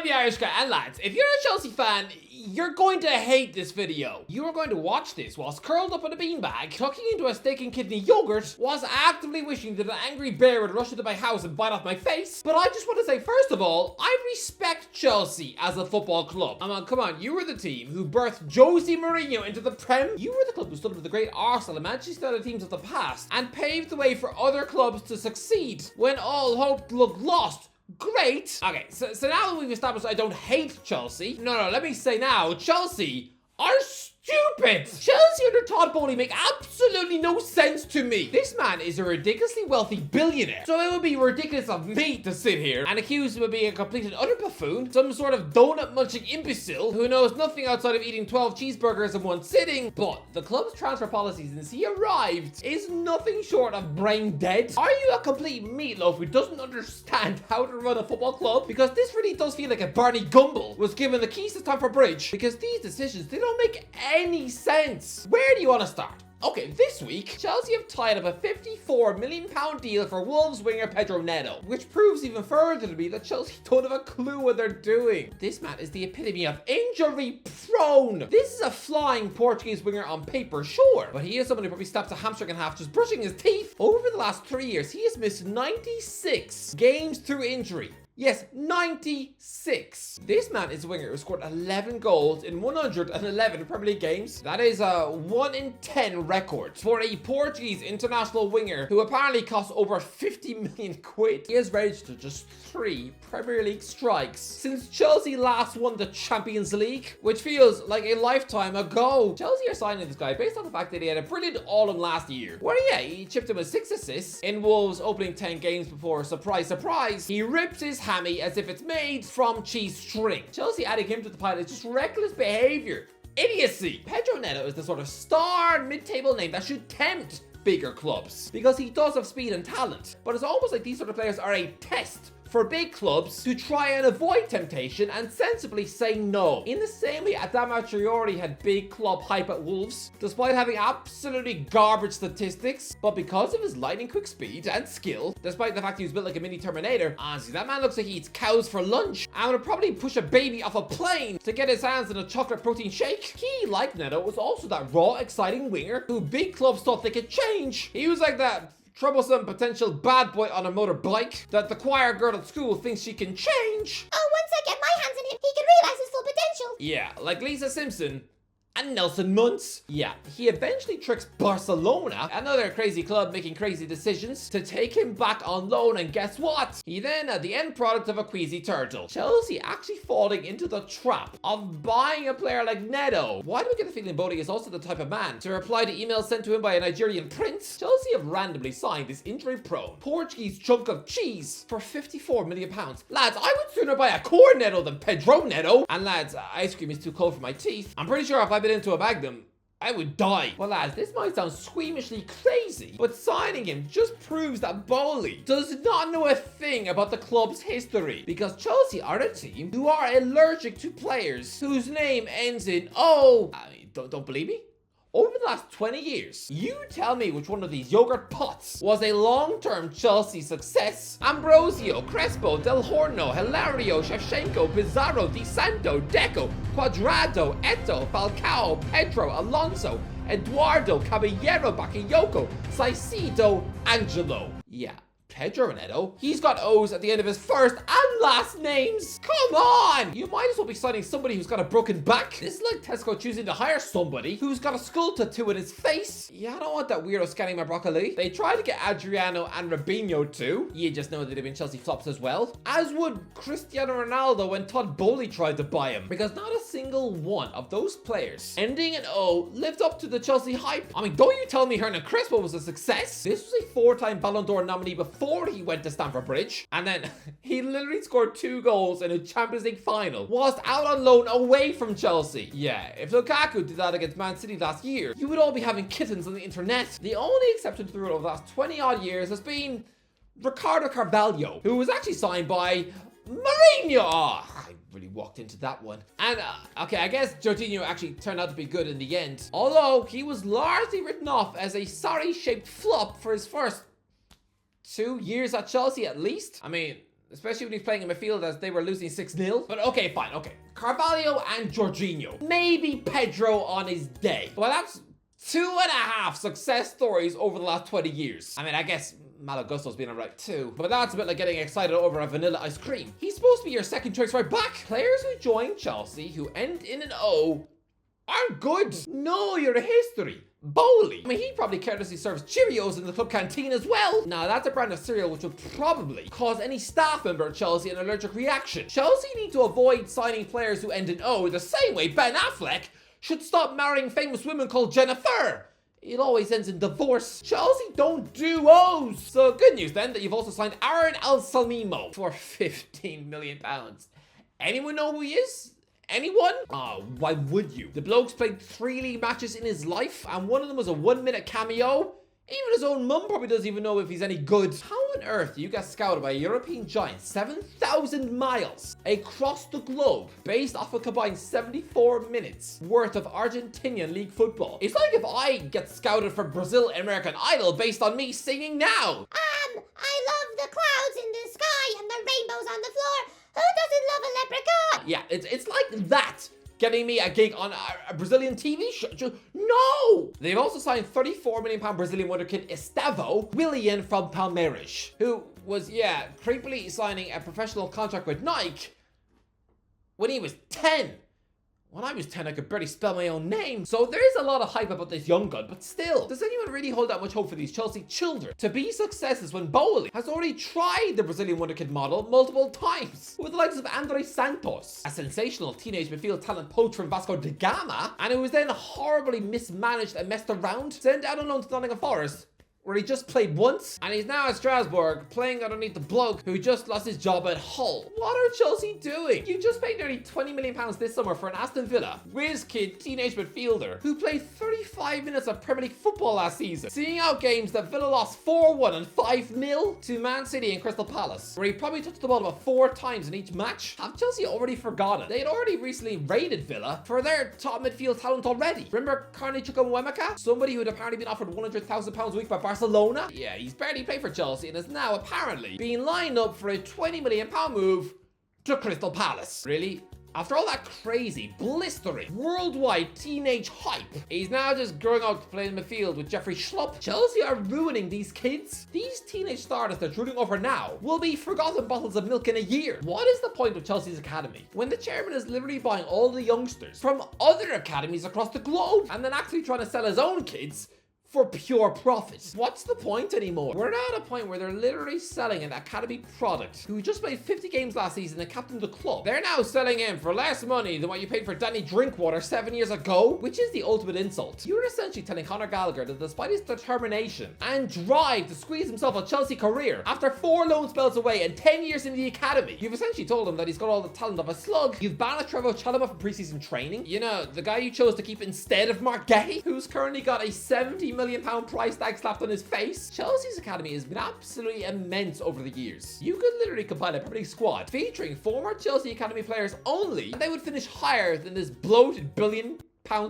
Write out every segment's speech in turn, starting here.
I'm the Irish guy, and lads, if you're a Chelsea fan, you're going to hate this video. You are going to watch this whilst curled up in a beanbag, tucking into a steak and kidney yogurt, whilst actively wishing that an angry bear would rush into my house and bite off my face. But I just want to say, first of all, I respect Chelsea as a football club. Come on, you were the team who birthed Jose Mourinho into the Prem. You were the club who stood with the great Arsenal and Manchester United teams of the past, and paved the way for other clubs to succeed when all hope looked lost. Great. Okay, so now that we've established I don't hate Chelsea, no, let me say now, Chelsea are stupid. Chelsea under Todd Bowley make absolutely no sense to me. This man is a ridiculously wealthy billionaire, so it would be ridiculous of me to sit here and accuse him of being a complete and utter buffoon, some sort of donut munching imbecile who knows nothing outside of eating 12 cheeseburgers in one sitting. But the club's transfer policy since he arrived is nothing short of brain dead. Are you a complete meatloaf who doesn't understand how to run a football club? Because this really does feel like a Barney Gumble was given the keys to Stamford Bridge, because these decisions, they don't make any sense. Where do you want to start? Okay, this week, Chelsea have tied up a £54 million deal for Wolves winger Pedro Neto, which proves even further to me that Chelsea don't have a clue what they're doing. This man is the epitome of injury prone. This is a flying Portuguese winger on paper, sure, but he is someone who probably snapped a hamstring in half just brushing his teeth. Over the last 3 years, he has missed 96 games through injury. Yes, 96. This man is a winger who scored 11 goals in 111 Premier League games. That is a 1 in 10 record for a Portuguese international winger who apparently costs over 50 million quid. He has registered just 3 Premier League strikes since Chelsea last won the Champions League, which feels like a lifetime ago. Chelsea are signing this guy based on the fact that he had a brilliant autumn last year, where he chipped him with 6 assists in Wolves' opening 10 games before, surprise, he ripped his hammy as if it's made from cheese string. Chelsea adding him to the pile is just reckless behavior. Idiocy. Pedro Neto is the sort of star mid-table name that should tempt bigger clubs, because he does have speed and talent. But it's almost like these sort of players are a test for big clubs to try and avoid temptation and sensibly say no. In the same way Adama Traore had big club hype at Wolves, despite having absolutely garbage statistics, but because of his lightning quick speed and skill, despite the fact he was built like a mini Terminator, honestly, that man looks like he eats cows for lunch and would probably push a baby off a plane to get his hands in a chocolate protein shake. He, like Neto, was also that raw, exciting winger who big clubs thought they could change. He was like that troublesome potential bad boy on a motorbike that the choir girl at school thinks she can change. Oh, once I get my hands on him, he can realize his full potential. Yeah, like Lisa Simpson and Nelson Muntz. Yeah, he eventually tricks Barcelona, another crazy club making crazy decisions, to take him back on loan, and guess what? He then had the end product of a queasy turtle. Chelsea actually falling into the trap of buying a player like Neto. Why do we get the feeling Bodie is also the type of man to reply to emails sent to him by a Nigerian prince? Chelsea have randomly signed this injury-prone Portuguese chunk of cheese for £54 million. Lads, I would sooner buy a core Neto than Pedro Neto. And lads, ice cream is too cold for my teeth. I'm pretty sure if I've been into a Magnum, I would die. Well lads, this might sound squeamishly crazy, but signing him just proves that Bowley does not know a thing about the club's history, because Chelsea are a team who are allergic to players whose name ends in O. I mean, don't believe me? Over the last 20 years, you tell me which one of these yogurt pots was a long-term Chelsea success. Ambrosio, Crespo, Del Horno, Hilario, Shevchenko, Pizarro, Di Santo, Deco, Cuadrado, Eto, Falcao, Pedro, Alonso, Eduardo, Caballero, Bakayoko, Saicedo, Angelo. Yeah, Pedro Neto, he's got O's at the end of his first and last names. Come on! You might as well be signing somebody who's got a broken back. This is like Tesco choosing to hire somebody who's got a skull tattoo in his face. Yeah, I don't want that weirdo scanning my broccoli. They tried to get Adriano and Robinho too. You just know that they've been Chelsea flops as well. As would Cristiano Ronaldo when Todd Bowley tried to buy him. Because not a single one of those players ending in O lived up to the Chelsea hype. I mean, don't you tell me Hernan Crespo was a success. This was a 4-time Ballon d'Or nominee before he went to Stamford Bridge, and then he literally scored 2 goals in a Champions League final whilst out on loan away from Chelsea. Yeah, if Lukaku did that against Man City last year, you would all be having kittens on the internet. The only exception to the rule of the last 20 odd years has been Ricardo Carvalho, who was actually signed by Mourinho. Oh, I really walked into that one. And okay, I guess Jorginho actually turned out to be good in the end, although he was largely written off as a sorry shaped flop for his first 2 years at Chelsea at least. I mean, especially when he's playing in midfield as they were losing 6-0. But okay, fine, okay. Carvalho and Jorginho. Maybe Pedro on his day. Well, that's 2.5 success stories over the last 20 years. I mean, I guess Malo Gusto's been alright too, but that's a bit like getting excited over a vanilla ice cream. He's supposed to be your second choice right back. Players who join Chelsea who end in an O aren't good. Know your history. Bowley. I mean, he probably carelessly serves Cheerios in the club canteen as well. Now, that's a brand of cereal which would probably cause any staff member at Chelsea an allergic reaction. Chelsea need to avoid signing players who end in O the same way Ben Affleck should stop marrying famous women called Jennifer. It always ends in divorce. Chelsea don't do O's. So good news then that you've also signed Aaron El Salmimo for £15 million. Anyone know who he is? Anyone? Oh, why would you? The bloke's played 3 league matches in his life, and one of them was a 1-minute cameo. Even his own mum probably doesn't even know if he's any good. How on earth do you get scouted by a European giant 7,000 miles across the globe based off a combined 74 minutes worth of Argentinian league football? It's like if I get scouted for Brazil American Idol based on me singing now. I love the clouds in the sky and the rainbows on the floor. Who doesn't love a leprechaun? Yeah, it's like that. Getting me a gig on a Brazilian TV show. No! They've also signed £34 million Brazilian wonderkid Estevão Willian from Palmeiras, who was, creepily signing a professional contract with Nike when he was 10. When I was 10, I could barely spell my own name. So there is a lot of hype about this young gun, but still, does anyone really hold that much hope for these Chelsea children to be successes when Bowley has already tried the Brazilian wonderkid model multiple times with the likes of André Santos, a sensational teenage midfield talent poached from Vasco da Gama, and who was then horribly mismanaged and messed around, sent out on loan to Nottingham Forest, where he just played once, and he's now at Strasbourg playing underneath the bloke who just lost his job at Hull. What are Chelsea doing? You just paid nearly £20 million this summer for an Aston Villa whiz kid teenage midfielder who played 35 minutes of Premier League football last season, seeing out games that Villa lost 4-1 and 5-0 to Man City and Crystal Palace, where he probably touched the ball about 4 times in each match. Have Chelsea already forgotten? They had already recently raided Villa for their top midfield talent already. Remember Carney Chukwuemeka? Somebody who had apparently been offered £100,000 a week by Barcelona? Yeah, he's barely played for Chelsea and is now apparently being lined up for a £20 million move to Crystal Palace. Really? After all that crazy, blistering, worldwide teenage hype, he's now just growing out to play in the midfield with Jeffrey Schlupp. Chelsea are ruining these kids. These teenage stars they're drooling over now will be forgotten bottles of milk in a year. What is the point of Chelsea's academy when the chairman is literally buying all the youngsters from other academies across the globe and then actually trying to sell his own kids for pure profit? What's the point anymore? We're now at a point where they're literally selling an academy product who just played 50 games last season and captained the club. They're now selling him for less money than what you paid for Danny Drinkwater 7 years ago, which is the ultimate insult. You're essentially telling Conor Gallagher that despite his determination and drive to squeeze himself a Chelsea career after 4 loan spells away and 10 years in the academy, you've essentially told him that he's got all the talent of a slug. You've banned Trevoh Chalobah from preseason training. You know, the guy you chose to keep instead of Mark Gay, who's currently got a £70 million price tag slapped on his face. Chelsea's academy has been absolutely immense over the years. You could literally compile a Premier League squad featuring former Chelsea academy players only, and they would finish higher than this bloated £1 billion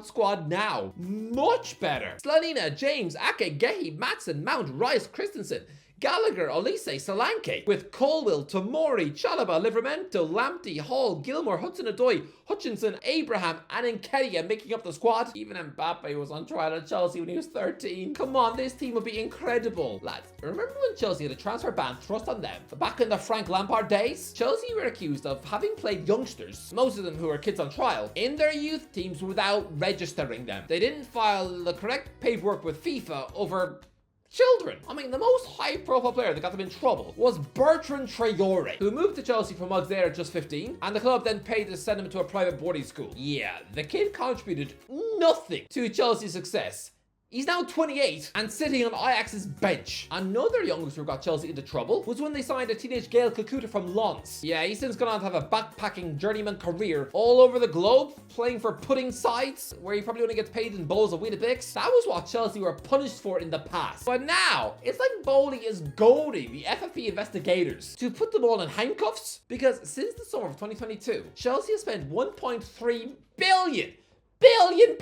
squad now. Much better. Slanina, James, Ake, Gehi, Matson, Mount, Rice, Christensen, Gallagher, Olise, Solanke, with Colwill, Tomori, Chalobah, Livramento, Lamptey, Hall, Gilmore, Hudson-Odoi, Hutchinson, Abraham, and Nketiah making up the squad. Even Mbappe was on trial at Chelsea when he was 13. Come on, this team would be incredible. Lads, remember when Chelsea had a transfer ban thrust on them back in the Frank Lampard days? Chelsea were accused of having played youngsters, most of them who were kids on trial, in their youth teams without registering them. They didn't file the correct paperwork with FIFA over children. I mean, the most high-profile player that got them in trouble was Bertrand Traore, who moved to Chelsea from Auxerre at just 15, and the club then paid to send him to a private boarding school. Yeah, the kid contributed nothing to Chelsea's success. He's now 28 and sitting on Ajax's bench. Another youngster who got Chelsea into trouble was when they signed a teenage Gael Kakuta from Lens. Yeah, he's since gone on to have a backpacking journeyman career all over the globe, playing for pudding sides, where he probably only gets paid in bowls of Weetabix. That was what Chelsea were punished for in the past. But now, it's like Bowley is goading the FFP investigators to put them all in handcuffs, because since the summer of 2022, Chelsea has spent £1.3 billion billion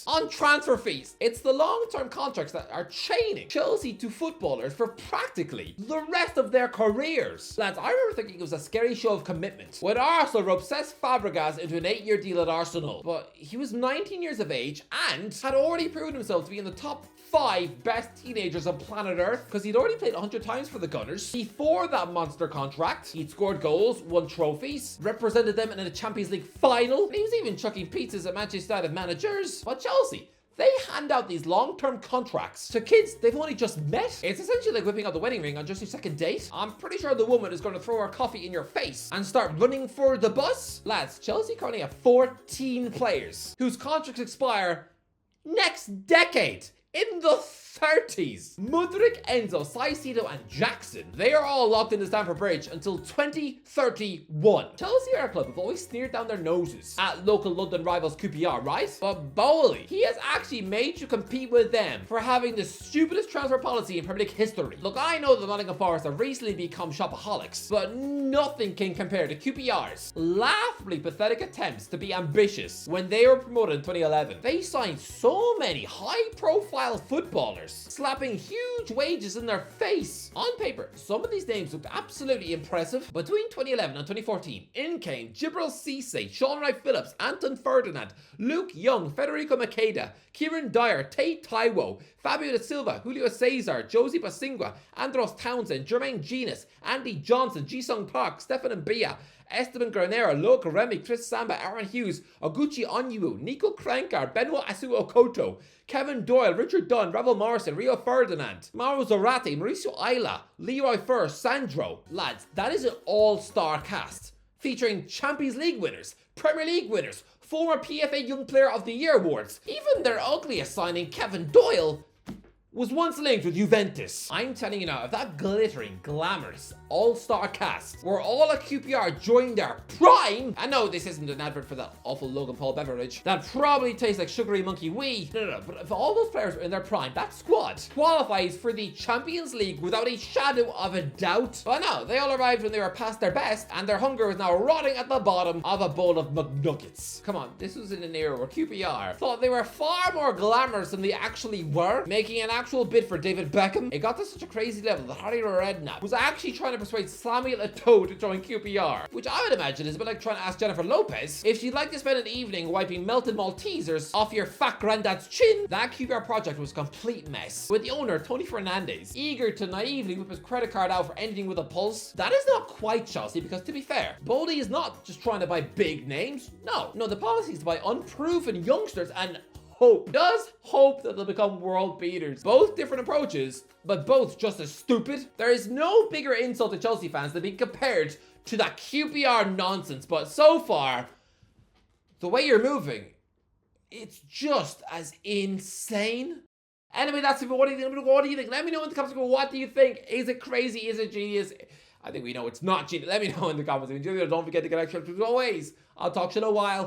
on transfer fees. It's the long-term contracts that are chaining Chelsea to footballers for practically the rest of their careers. Lads, I remember thinking it was a scary show of commitment when Arsenal roped Cesc Fabregas into an 8-year deal at Arsenal. But he was 19 years of age and had already proven himself to be in the top 5 best teenagers on planet Earth because he'd already played 100 times for the Gunners. Before that monster contract, he'd scored goals, won trophies, represented them in a Champions League final, and he was even chucking pizzas at Manchester United managers. But Chelsea, they hand out these long-term contracts to kids they've only just met. It's essentially like whipping out the wedding ring on just your second date. I'm pretty sure the woman is going to throw her coffee in your face and start running for the bus. Lads, Chelsea currently have 14 players whose contracts expire next decade. In the 30s. Mudryk, Enzo, Saicedo, and Jackson. They are all locked into Stamford Bridge until 2031. Chelsea are a club have always sneered down their noses at local London rivals QPR, right? But Bowley, he has actually made you compete with them for having the stupidest transfer policy in Premier League history. Look, I know the Nottingham Forest have recently become shopaholics, but nothing can compare to QPR's laughably pathetic attempts to be ambitious when they were promoted in 2011. They signed so many high-profile footballers, slapping huge wages in their face. On paper, some of these names looked absolutely impressive. Between 2011 and 2014, in came Jibril Cisse, Sean Wright-Phillips, Anton Ferdinand, Luke Young, Federico Makeda, Kieran Dyer, Tate Taiwo, Fabio da Silva, Julio Cesar, Josie Basingua, Andros Townsend, Jermaine Genius, Andy Johnson, Jisung Park, Stefan Mbia, Esteban Granero, Loke Remy, Chris Samba, Aaron Hughes, Oguchi Onyu, Nico Krankar, Benoit Asu Okoto, Kevin Doyle, Richard Dunn, Revel Morrison, Rio Ferdinand, Mauro Zorati, Mauricio Ayla, Leroy First, Sandro. Lads, that is an all-star cast featuring Champions League winners, Premier League winners, former PFA Young Player of the Year awards. Even their ugliest signing, Kevin Doyle, was once linked with Juventus. I'm telling you now, if that glittering, glamorous, all-star cast were all at QPR during their prime, and no, this isn't an advert for that awful Logan Paul beverage that probably tastes like sugary monkey wee. No, but if all those players were in their prime, that squad qualifies for the Champions League without a shadow of a doubt. But no, they all arrived when they were past their best, and their hunger is now rotting at the bottom of a bowl of McNuggets. Come on, this was in an era where QPR thought they were far more glamorous than they actually were, making an actual bid for David Beckham. It got to such a crazy level that Harry Redknapp was actually trying to persuade Samuel Eto'o to join QPR, which I would imagine is a bit like trying to ask Jennifer Lopez if she'd like to spend an evening wiping melted Maltesers off your fat granddad's chin. That QPR project was a complete mess, with the owner, Tony Fernandez, eager to naively whip his credit card out for anything with a pulse. That is not quite Chelsea, because to be fair, Bowley is not just trying to buy big names. No, the policy is to buy unproven youngsters and hope that they'll become world beaters. Both different approaches, but both just as stupid. There is no bigger insult to Chelsea fans than being compared to that QPR nonsense, but so far, the way you're moving, it's just as insane. Anyway, that's it. What do you think? What do you think? Let me know in the comments. What do you think? Is it crazy? Is it genius? I think we know it's not genius. Let me know in the comments. If you enjoyed it, don't forget to get extra as always. I'll talk to you in a while.